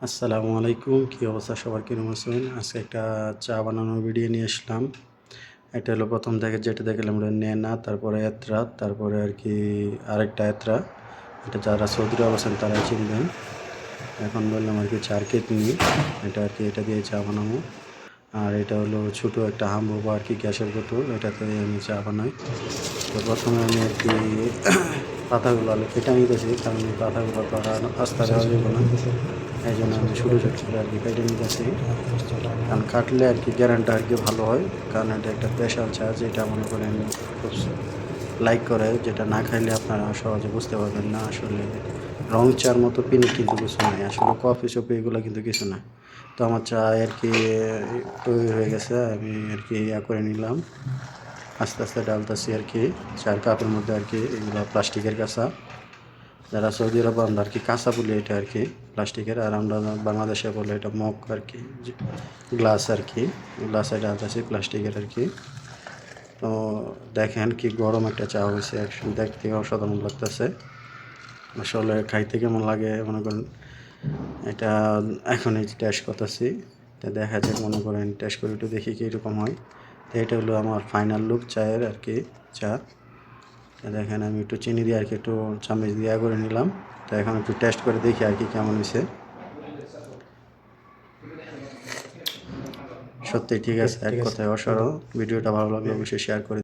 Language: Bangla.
আসসালামু আলাইকুম, কী অবস্থা সবার, কিরকম আছেন? আজকে একটা চা বানানোর ভিডিও নিয়ে আসলাম। এটা হলো প্রথম থেকে যেটা দেখলাম ওটা নেনা, তারপরে এত্রা, তারপরে আর কি আরেকটা এত্রা। এটা যারা সৌদিতে অবস্থান তারাই চিনবেন। এখন বললাম আর কি চার কেতনি, এটা আর কি এটা দিয়ে চা বানাবো। আর এটা হলো ছোটো একটা হাম্বু বা আর কি গ্যাসের বোতল, এটাতে আমি চা বানাই। তো প্রথমে আমি আর কি পাতাগুলো আলু কেটে নিতেছি, কারণ এই পাতাগুলো তো আর আস্তে দেওয়া যাবে না, এই জন্য আমি ছোটো ছোটো করে আর কি কেটে নিতেছি। কারণ কাটলে আর কি গ্যারান্টি আর কি ভালো হয়, কারণ এটা একটা স্পেশাল চা যেটা মনে করেন খুব লাইক করে, যেটা না খাইলে আপনারা সহজে বুঝতে পারবেন না। আসলে রং চার মতো পিনি কিন্তু কিছু নাই, আসলে কফি শপে এগুলো কিন্তু কিছু না। তো আমার চা আর কি তৈরি হয়ে গেছে, আমি আর কি করে নিলাম। আস্তে আস্তে ডালতেছি আর কি চার কাপের মধ্যে আর কি এগুলো প্লাস্টিকের কাঁচা, যারা সৌদি আরব আমরা আর কি কাঁচা বলি এটা আর কি প্লাস্টিকের, আর আমরা বাংলাদেশে বলে এটা মগ আর কি গ্লাস আর কি, গ্লাসে ডালতেছি প্লাস্টিকের আর কি। তো দেখেন কি গরম একটা চা হয়েছে, একসময় দেখতে অসাধারণ লাগতেছে। আসলে খাইতে কেমন লাগে মনে করেন এটা এখন এই টেস্ট করতেছি, তো দেখা যাক, মনে করেন টেস্ট করে একটু দেখি কীরকম হয়। তো এটা হলো আমার ফাইনাল লুক চায়ের আর কি চা। দেখেন আমি একটু চিনি দিয়ে আর কি একটু চামচ দিয়ে করে নিলাম। তো এখন একটু টেস্ট করে দেখি আর কি কেমন হয়েছে। সত্যি ঠিক আছে, এক কথায় অসাধারণ। ভিডিওটা ভালো লাগলে অবশ্যই শেয়ার করে